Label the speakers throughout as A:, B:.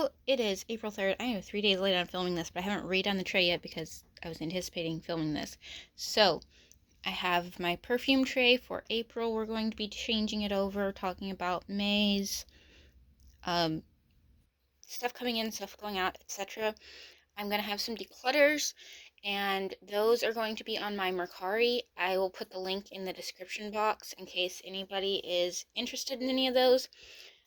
A: So it is April 3rd. I am 3 days late on filming this, but I haven't redone the tray yet because I was anticipating filming this. So I have my perfume tray for April. We're going to be changing it over, talking about May's um, stuff coming in, stuff going out, etc. I'm going to have some declutters, and those are going to be on my Mercari. I will put the link in the description box in case anybody is interested in any of those.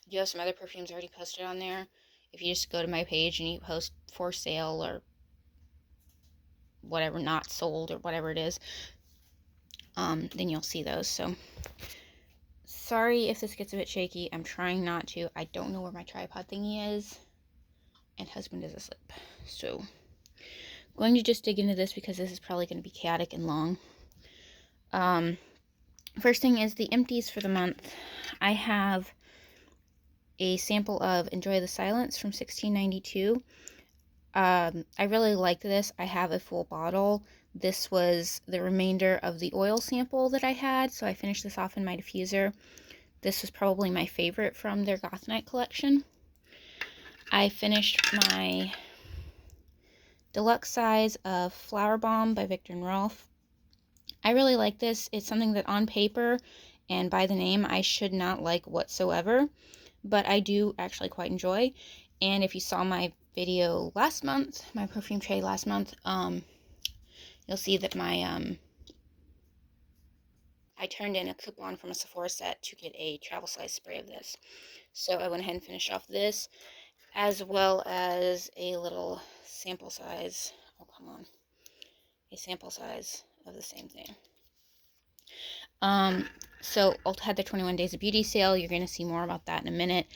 A: I do have some other perfumes already posted on there. If you just go to my page and you post for sale or whatever, not sold or whatever it is, then you'll see those. So sorry if this gets a bit shaky. I'm trying not to. I don't know where my tripod thingy is, and husband is asleep. So I'm going to just dig into this because this is probably going to be chaotic and long. First thing is the empties for the month. I have a sample of Enjoy the Silence from 1692. I really like this. I have a full bottle. This was the remainder of the oil sample that I had, so I finished this off in my diffuser. This was probably my favorite from their Goth Night collection. I finished my deluxe size of Flower Bomb by Viktor and Rolf. I really like this. It's something that on paper and by the name I should not like whatsoever, but I do actually quite enjoy. And if you saw my video last month, my perfume tray last month, you'll see that my I turned in a coupon from a Sephora set to get a travel size spray of this. So I went ahead and finished off this, as well as a little sample size. Oh, come on. A sample size of the same thing. So Ulta had the 21 Days of Beauty sale. You're going to see more about that in a minute.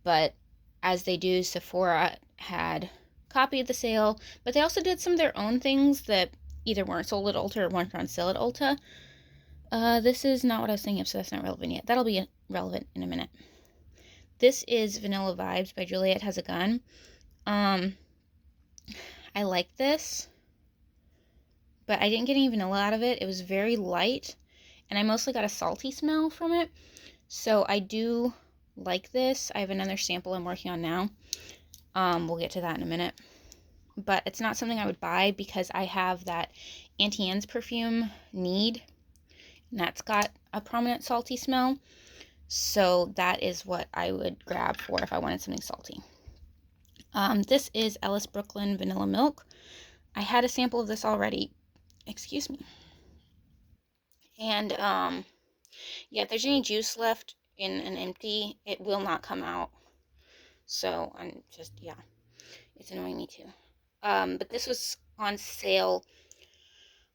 A: But as they do, Sephora had copied the sale, but they also did some of their own things that either weren't sold at Ulta or weren't on sale at Ulta. This is not what I was thinking of, so that's not relevant yet. That'll be relevant in a minute. This is Vanilla Vibes by Juliet Has a Gun. I like this, but I didn't get any vanilla out of it. It was very light, and I mostly got a salty smell from it. So I do like this. I have another sample I'm working on now. We'll get to that in a minute. But it's not something I would buy because I have that Auntie Anne's perfume Need, and that's got a prominent salty smell. So that is what I would grab for if I wanted something salty. This is Ellis Brooklyn Vanilla Milk. I had a sample of this already. Excuse me. And yeah, if there's any juice left in an empty, it will not come out. So I'm just, yeah, it's annoying me too. But this was on sale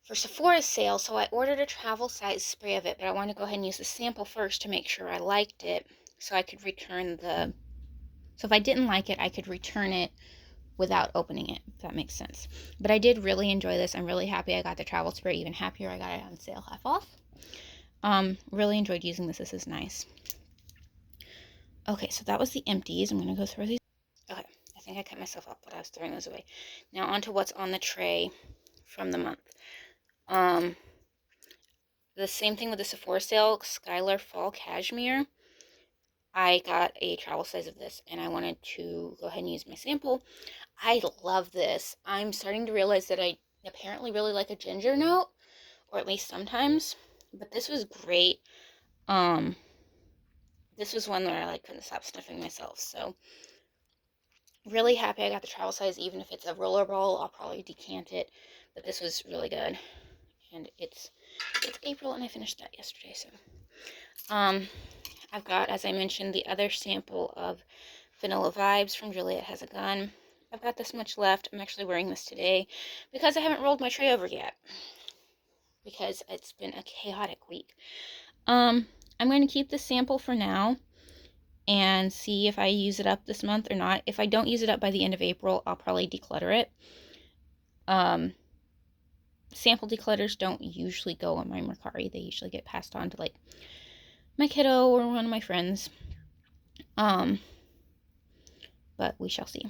A: for Sephora's sale, so I ordered a travel size spray of it, but I wanted to go ahead and use the sample first to make sure I liked it, so I could return the, so if I didn't like it, I could return it without opening it, if that makes sense. But I did really enjoy this. I'm really happy I got the travel spray, even happier I got it on sale half off. Really enjoyed using this. This is nice. Okay, so that was the empties. I'm going to go through these. Okay, I think I cut myself up, but I was throwing those away. Now on to what's on the tray from the month. The same thing with the Sephora sale, Skylar Fall Cashmere. I got a travel size of this, and I wanted to go ahead and use my sample. I love this. I'm starting to realize that I apparently really like a ginger note, or at least sometimes, but this was great. This was one where I couldn't stop sniffing myself, so really happy I got the travel size. Even if it's a rollerball, I'll probably decant it, but this was really good. And it's April, and I finished that yesterday, so I've got, as I mentioned, the other sample of Vanilla Vibes from Juliet Has a Gun. I've got this much left. I'm actually wearing this today because I haven't rolled my tray over yet, because it's been a chaotic week. I'm going to keep this sample for now and see if I use it up this month or not. If I don't use it up by the end of April, I'll probably declutter it. Sample declutters don't usually go on my Mercari. They usually get passed on to like my kiddo or one of my friends. But we shall see.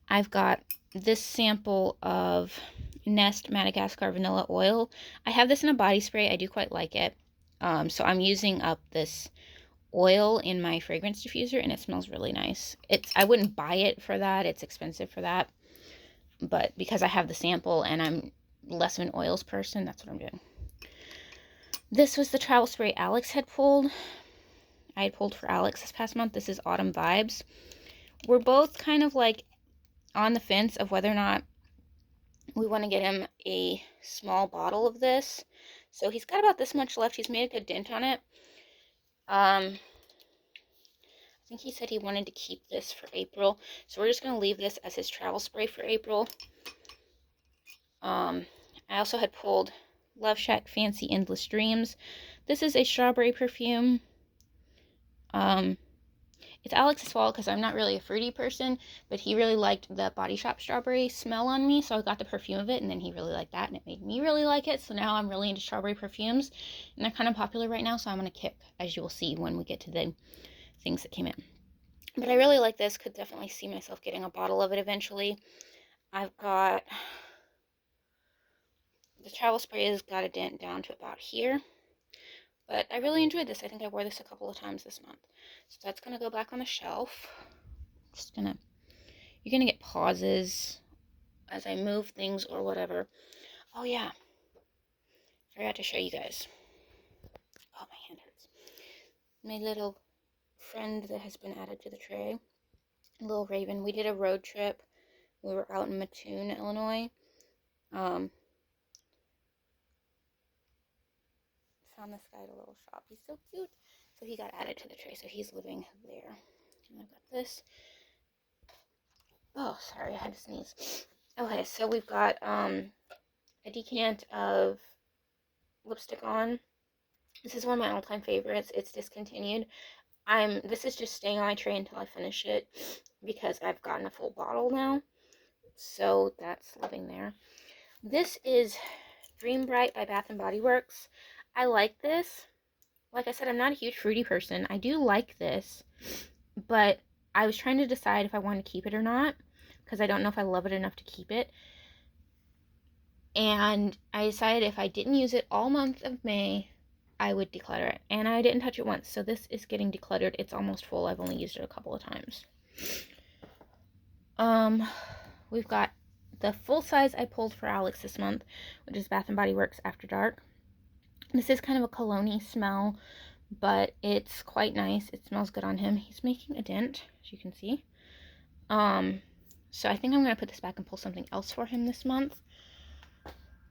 A: I've got this sample of Nest Madagascar Vanilla Oil. I have this in a body spray. I do quite like it. So I'm using up this oil in my fragrance diffuser, and it smells really nice. I wouldn't buy it for that. It's expensive for that. But because I have the sample and I'm less of an oils person, that's what I'm doing. This was the travel spray Alex had pulled. I had pulled for Alex this past month. This is Autumn Vibes. We're both kind of like on the fence of whether or not we want to get him a small bottle of this. So he's got about this much left. He's made a good dent on it. I think he said he wanted to keep this for April. So we're just going to leave this as his travel spray for April. I also had pulled Love Shack Fancy Endless Dreams. This is a strawberry perfume. It's Alex's fault because I'm not really a fruity person, but he really liked the Body Shop strawberry smell on me, so I got the perfume of it, and then he really liked that, and it made me really like it, so now I'm really into strawberry perfumes, and they're kind of popular right now, so I'm going to kick, as you will see when we get to the things that came in. But I really like this, could definitely see myself getting a bottle of it eventually. I've got, the travel spray has got a dent down to about here. But I really enjoyed this. I think I wore this a couple of times this month. So that's going to go back on the shelf. You're going to get pauses as I move things or whatever. Oh, yeah. I forgot to show you guys. Oh, my hand hurts. My little friend that has been added to the tray. Little Raven. We did a road trip. We were out in Mattoon, Illinois. Found this guy at a little shop. He's so cute. So he got added to the tray. So he's living there. And I've got this. Oh, sorry, I had to sneeze. Okay, so we've got a decant of lipstick on. This is one of my all-time favorites. It's discontinued. This is just staying on my tray until I finish it because I've gotten a full bottle now. So that's living there. This is Dream Bright by Bath & Body Works. I like this. Like I said, I'm not a huge fruity person. I do like this, but I was trying to decide if I wanted to keep it or not because I don't know if I love it enough to keep it. And I decided if I didn't use it all month of May, I would declutter it. And I didn't touch it once, so this is getting decluttered. It's almost full. I've only used it a couple of times. We've got the full size I pulled for Alex this month, which is Bath & Body Works After Dark. This is kind of a cologne-y smell, but it's quite nice. It smells good on him. He's making a dent, as you can see. So I think I'm going to put this back and pull something else for him this month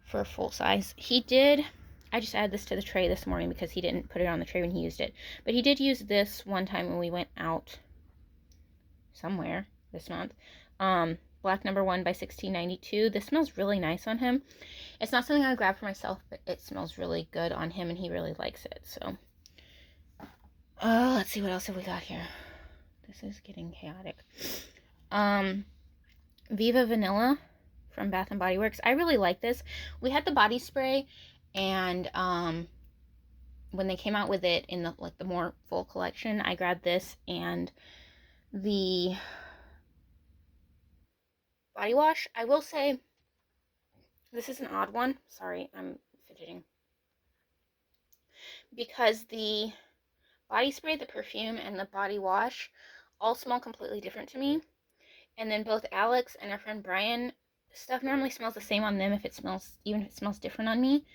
A: for a full size. I just added this to the tray this morning because he didn't put it on the tray when he used it. But he did use this one time when we went out somewhere this month. Black No. 1 by 1692. This smells really nice on him. It's not something I would grab for myself, but it smells really good on him, and he really likes it. So, let's see what else have we got here. This is getting chaotic. Viva Vanilla from Bath & Body Works. I really like this. We had the body spray, and when they came out with it in the more full collection, I grabbed this and the body wash. I will say this is an odd one. Sorry, I'm fidgeting. Because the body spray, the perfume, and the body wash all smell completely different to me. And then both Alex and our friend Brian, stuff normally smells the same on them even if it smells different on me.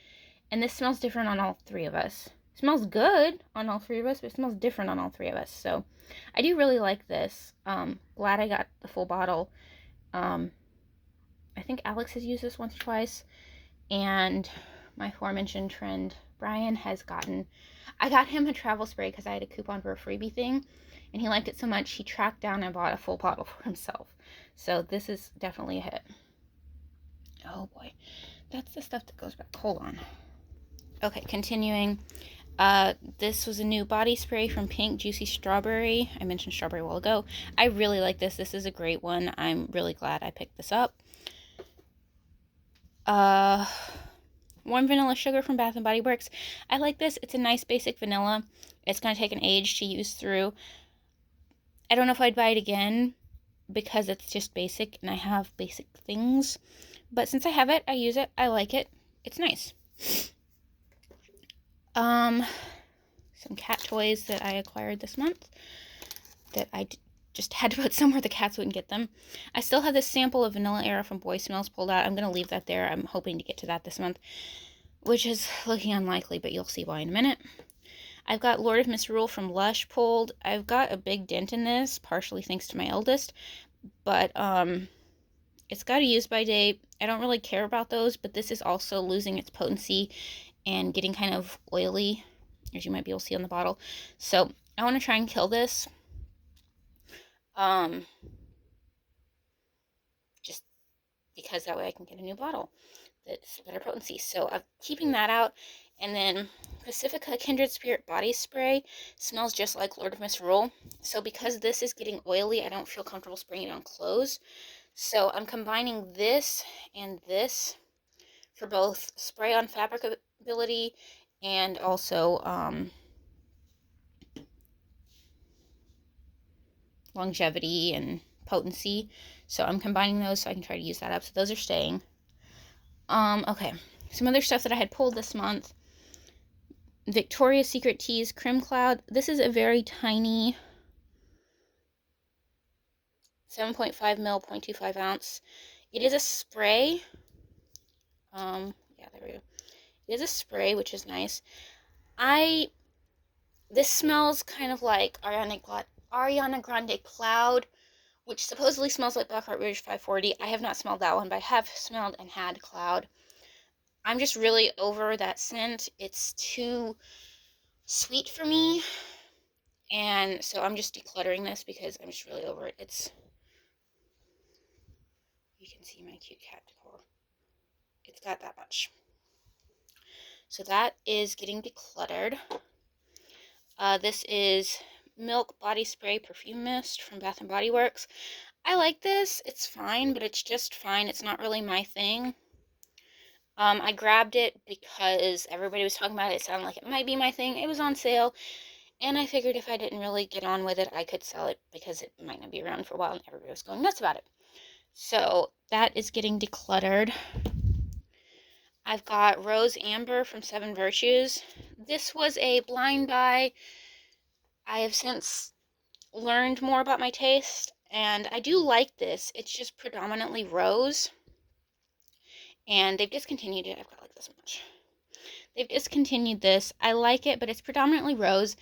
A: And this smells different on all three of us. It smells good on all three of us, but it smells different on all three of us. So I do really like this. Glad I got the full bottle. I think Alex has used this once or twice. And my aforementioned friend Brian has I got him a travel spray because I had a coupon for a freebie thing. And he liked it so much, he tracked down and bought a full bottle for himself. So this is definitely a hit. Oh boy. That's the stuff that goes back. Hold on. Okay, continuing. This was a new body spray from Pink Juicy Strawberry. I mentioned strawberry a while ago. I really like this. This is a great one. I'm really glad I picked this up. Warm Vanilla Sugar from Bath & Body Works. I like this. It's a nice basic vanilla. It's going to take an age to use through. I don't know if I'd buy it again because it's just basic and I have basic things. But since I have it, I use it. I like it. It's nice. some cat toys that I acquired this month that I just had to put somewhere the cats wouldn't get them. I still have this sample of Vanilla Era from Boy Smells pulled out. I'm going to leave that there. I'm hoping to get to that this month, which is looking unlikely, but you'll see why in a minute. I've got Lord of Misrule from Lush pulled. I've got a big dent in this, partially thanks to my eldest, but it's got a use by date. I don't really care about those, but this is also losing its potency and getting kind of oily, as you might be able to see on the bottle. So I want to try and kill this. Just because that way I can get a new bottle that's better potency. So I'm keeping that out. And then Pacifica Kindred Spirit Body Spray smells just like Lord of Misrule. So because this is getting oily, I don't feel comfortable spraying it on clothes. So I'm combining this and this for both spray on fabricability and also longevity and potency. So I'm combining those so I can try to use that up. So those are staying. Okay, some other stuff that I had pulled this month. Victoria's Secret Teas Crim Cloud. This is a very tiny 7.5 ml, 0.25 ounce. It is a spray. Yeah, there we go. It is a spray, which is nice. This smells kind of like Ariana Grande Cloud, which supposedly smells like Black Heart Rouge 540. I have not smelled that one, but I have smelled and had Cloud. I'm just really over that scent. It's too sweet for me, and so I'm just decluttering this because I'm just really over it. You can see my cute cat decor. It's got that much. So that is getting decluttered. This is Milk Body Spray Perfume Mist from Bath & Body Works. I like this. It's fine, but it's just fine. It's not really my thing. I grabbed it because everybody was talking about it. It sounded like it might be my thing. It was on sale, and I figured if I didn't really get on with it, I could sell it because it might not be around for a while, and everybody was going nuts about it. So that is getting decluttered. I've got Rose Amber from Seven Virtues. This was a blind buy. I have since learned more about my taste, and I do like this. It's just predominantly rose, and they've discontinued it. I've got like this much. They've discontinued this. I like it, but it's predominantly rose,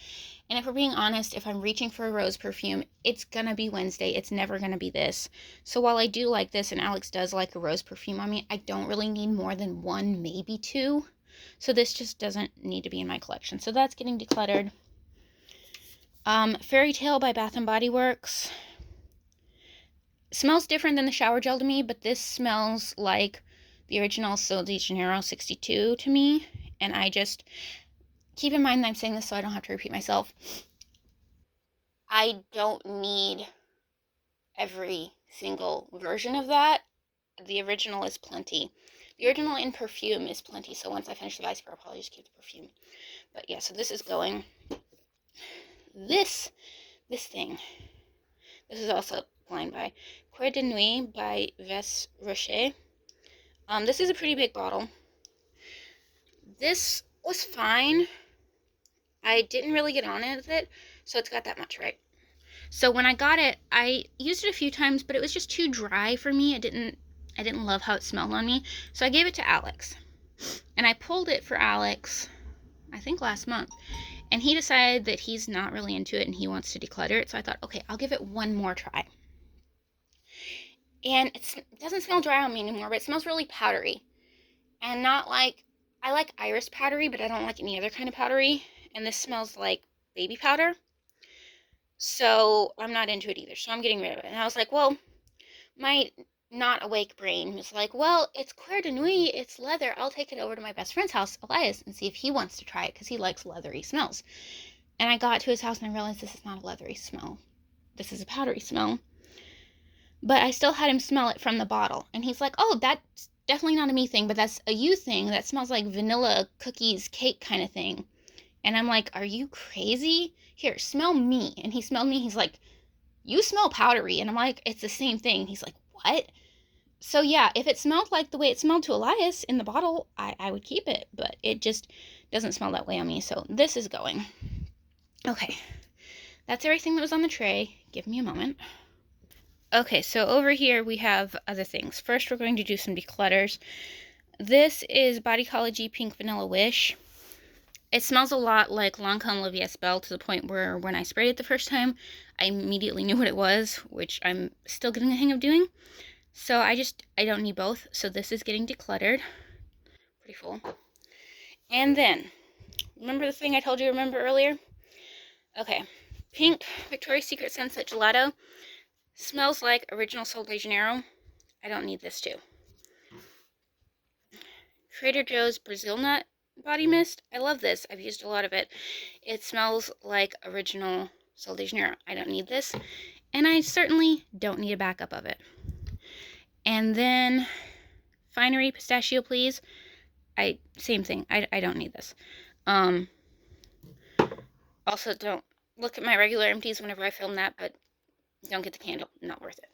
A: and if we're being honest, if I'm reaching for a rose perfume, it's gonna be Wednesday. It's never gonna be this. So while I do like this, and Alex does like a rose perfume on me, I don't really need more than one, maybe two. So this just doesn't need to be in my collection. So that's getting decluttered. Fairy Tale by Bath & Body Works. Smells different than the shower gel to me, but this smells like the original Sol de Janeiro 62 to me. And I just, keep in mind that I'm saying this so I don't have to repeat myself. I don't need every single version of that. The original is plenty. The original in Perfume is plenty, so once I finish the Vice I'll probably just keep the Perfume. But yeah, so this is going. This thing. This is also blind buy. Coeur de Nuit by Ves Rocher. This is a pretty big bottle. This was fine. I didn't really get on it with it, so it's got that much, right? So when I got it, I used it a few times, but it was just too dry for me. I didn't love how it smelled on me, so I gave it to Alex. And I pulled it for Alex, I think last month. And he decided that he's not really into it and he wants to declutter it. So I thought, okay, I'll give it one more try. And it doesn't smell dry on me anymore, but it smells really powdery. And not like, I like iris powdery, but I don't like any other kind of powdery. And this smells like baby powder. So I'm not into it either. So I'm getting rid of it. And I was like, well, my not awake brain was like, well, it's Coeur de Nuit, it's leather. I'll take it over to my best friend's house, Elias, and see if he wants to try it because he likes leathery smells. And I got to his house and I realized this is not a leathery smell. This is a powdery smell. But I still had him smell it from the bottle. And he's like, oh, that's definitely not a me thing, but that's a you thing. That smells like vanilla cookies, cake kind of thing. And I'm like, are you crazy? Here, smell me. And he smelled me. He's like, you smell powdery. And I'm like, it's the same thing. He's like, what? So yeah, if it smelled like the way it smelled to Elias in the bottle, I would keep it. But it just doesn't smell that way on me. So this is going. Okay, that's everything that was on the tray. Give me a moment. Okay, so over here we have other things. First, we're going to do some declutters. This is Bodycology Pink Vanilla Wish. It smells a lot like Lancome La Vie Belle, to the point where when I sprayed it the first time, I immediately knew what it was, which I'm still getting the hang of doing. So I don't need both. So this is getting decluttered. Pretty full. And then, remember the thing I told you to remember earlier? Okay, pink Victoria's Secret Sunset Gelato. Smells like original Sol de Janeiro. I don't need this too. Trader Joe's Brazil Nut Body Mist. I love this. I've used a lot of it. It smells like original Sol de Janeiro. I don't need this. And I certainly don't need a backup of it. And then Finery Pistachio Please. Same thing. I don't need this. Also, don't look at my regular empties whenever I film that, but don't get the candle. Not worth it.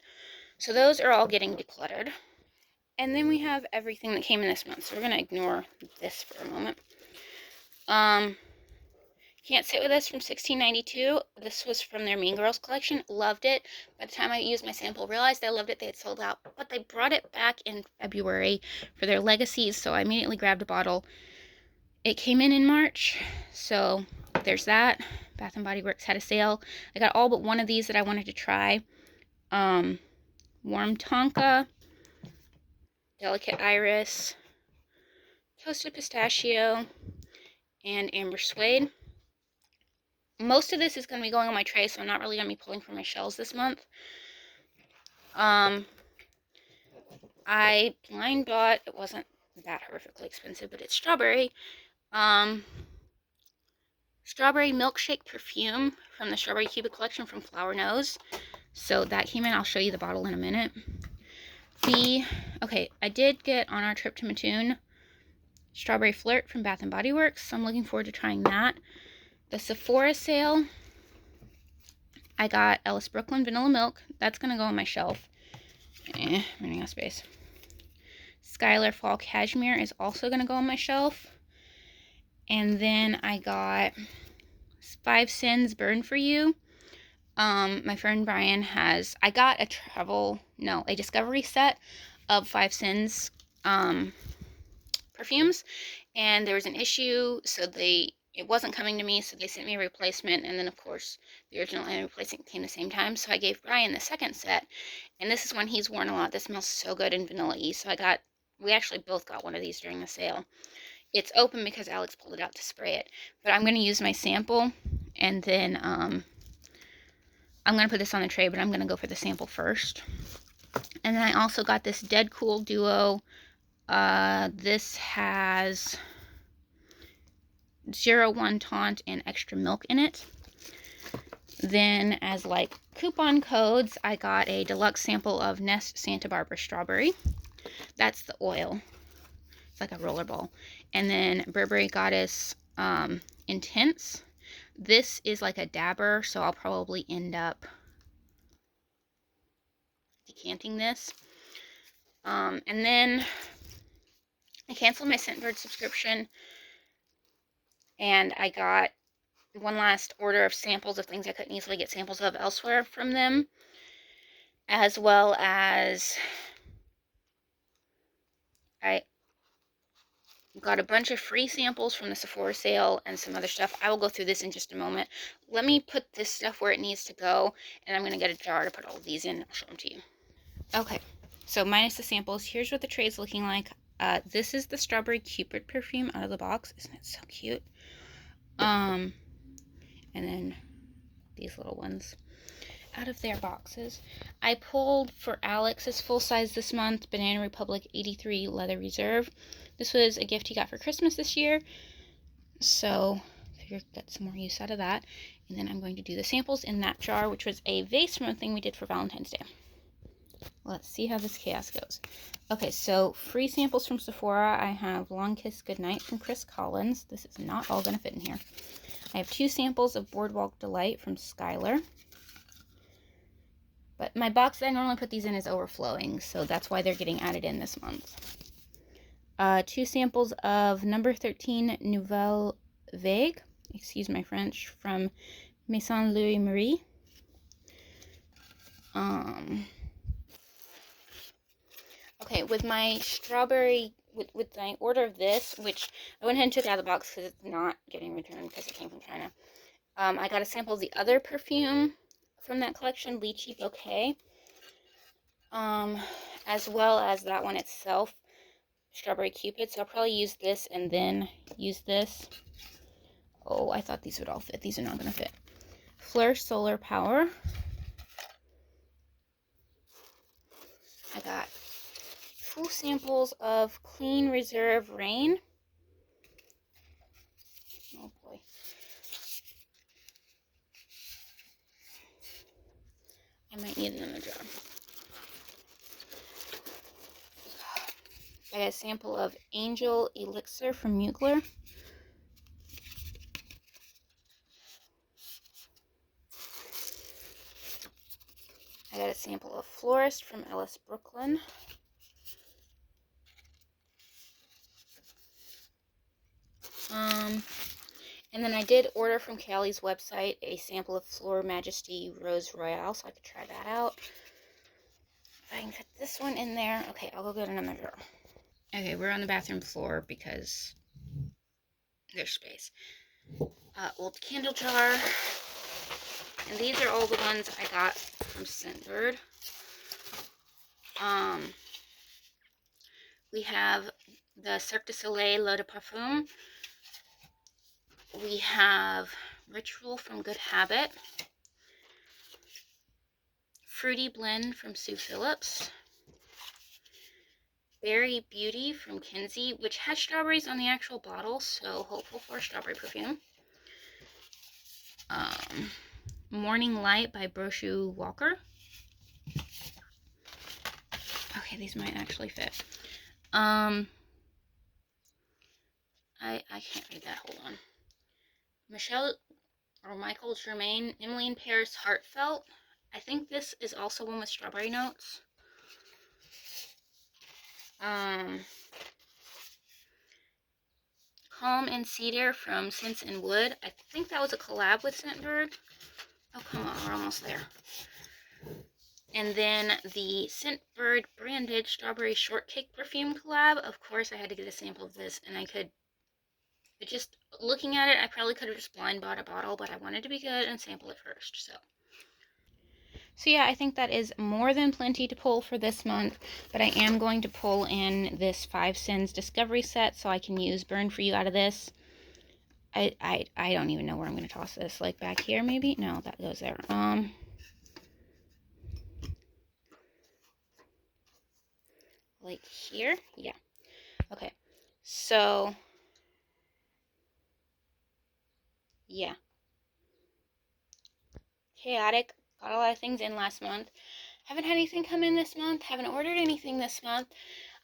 A: So those are all getting decluttered. And then we have everything that came in this month. So we're going to ignore this for a moment. Can't Sit With Us from 1692. This was from their Mean Girls collection. Loved it. By the time I used my sample, realized I loved it. They had sold out. But they brought it back in February for their legacies, so I immediately grabbed a bottle. It came in March, so there's that. Bath & Body Works had a sale. I got all but one of these that I wanted to try. Warm Tonka, Delicate Iris, Toasted Pistachio, and Amber Suede. Most of this is going to be going on my tray, so I'm not really going to be pulling from my shelves this month. I blind bought, it wasn't that horrifically expensive, but it's strawberry. Strawberry Milkshake Perfume from the Strawberry Cubic collection from Flower Nose. So that came in. I'll show you the bottle in a minute. Okay, I did get on our trip to Mattoon Strawberry Flirt from Bath & Body Works, so I'm looking forward to trying that. The Sephora sale, I got Ellis Brooklyn Vanilla Milk. That's going to go on my shelf. Running out of space. Skylar Fall Cashmere is also going to go on my shelf. And then I got 5 Sins Burn For You. My friend Brian I got a discovery set of 5 Sins perfumes, and there was an issue, so it wasn't coming to me, so they sent me a replacement, and then of course the original and replacement came the same time, so I gave Brian the second set, and this is one he's worn a lot. This smells so good in vanilla-y, so we actually both got one of these during the sale. It's open because Alex pulled it out to spray it, but I'm going to use my sample, and then I'm going to put this on the tray, but I'm going to go for the sample first. And then I also got this Dead Cool Duo. This has 01 Taunt and extra milk in it. Then as like coupon codes, I got a deluxe sample of Nest Santa Barbara Strawberry. That's the oil. It's like a roller ball. And then Burberry Goddess Intense. This is like a dabber, so I'll probably end up decanting this. And then I canceled my Scentbird subscription, and I got one last order of samples of things I couldn't easily get samples of elsewhere from them, as well as I got a bunch of free samples from the Sephora sale and some other stuff. I will go through this in just a moment. Let me put this stuff where it needs to go, and I'm going to get a jar to put all of these in. I'll show them to you. Okay, so minus the samples, here's what the tray is looking like. This is the Strawberry Cupid perfume out of the box. Isn't it so cute? And then these little ones out of their boxes. I pulled for Alex's full size this month, Banana Republic 83 Leather Reserve. This was a gift he got for Christmas this year, so I figured get some more use out of that. And then I'm going to do the samples in that jar, which was a vase from a thing we did for Valentine's Day. Let's see how this chaos goes. Okay, so free samples from Sephora. I have Long Kiss Goodnight from Chris Collins. This is not all going to fit in here. I have 2 samples of Boardwalk Delight from Skylar. But my box that I normally put these in is overflowing, so that's why they're getting added in this month. 2 samples of Number 13 Nouvelle Vague. excuse my French, from Maison Louis Marie. Okay, with my strawberry, with my order of this, which I went ahead and took it out of the box because it's not getting returned because it came from China. I got a sample of the other perfume from that collection, Lychee Bouquet, as well as that one itself, Strawberry Cupid. So I'll probably use this and then use this. Oh, I thought these would all fit. These are not going to fit. Fleur Solar Power. I got 2 samples of Clean Reserve Rain. Oh boy. I might need another jar. I got a sample of Angel Elixir from Mugler. I got a sample of Florist from Ellis Brooklyn. And then I did order from Callie's website a sample of Fleur Majesty Rose Royale, so I could try that out. If I can fit this one in there. Okay, I'll go get another jar. Okay, we're on the bathroom floor because there's space. Old candle jar. And these are all the ones I got from Scentbird. We have the Cirque du Soleil L'Eau de Parfum. We have Ritual from Good Habit. Fruity Blend from Sue Phillips. Berry Beauty from Kinsey, which has strawberries on the actual bottle, so hopeful for strawberry perfume. Morning Light by Brochu Walker. Okay, these might actually fit. I can't read that. Hold on. Michael Germain, Emily in Paris Heartfelt. I think this is also one with strawberry notes. Calm and Cedar from Scents and Wood. I think that was a collab with Scentbird. Oh, come on, we're almost there. And then the Scentbird branded Strawberry Shortcake perfume collab. Of course, I had to get a sample of this, and I could, just looking at it, I probably could have just blind bought a bottle, but I wanted to be good and sample it first, so yeah, I think that is more than plenty to pull for this month, but I am going to pull in this 5 Sins Discovery set so I can use Burn For You out of this. I don't even know where I'm going to toss this. Like back here, maybe? No, that goes there. Like here? Yeah. Okay. So, yeah. Chaotic. Got a lot of things in last month. Haven't had anything come in this month. Haven't ordered anything this month.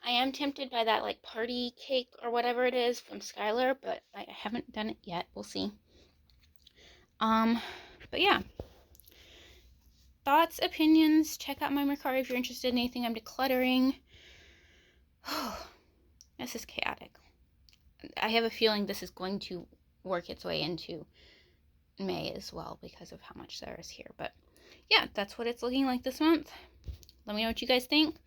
A: I am tempted by that like party cake or whatever it is from Skylar, but I haven't done it yet. We'll see. But yeah. Thoughts, opinions, check out my Mercari if you're interested in anything I'm decluttering. This is chaotic. I have a feeling this is going to work its way into May as well because of how much there is here. But yeah, that's what it's looking like this month. Let me know what you guys think.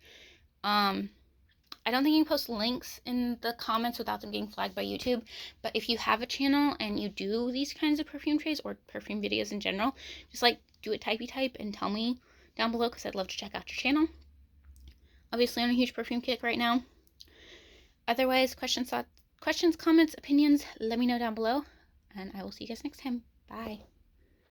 A: I don't think you can post links in the comments without them getting flagged by YouTube, but if you have a channel and you do these kinds of perfume trays or perfume videos in general, just like do a typey type and tell me down below because I'd love to check out your channel. Obviously, I'm on a huge perfume kick right now. Otherwise, questions, comments, opinions, let me know down below, and I will see you guys next time. Bye.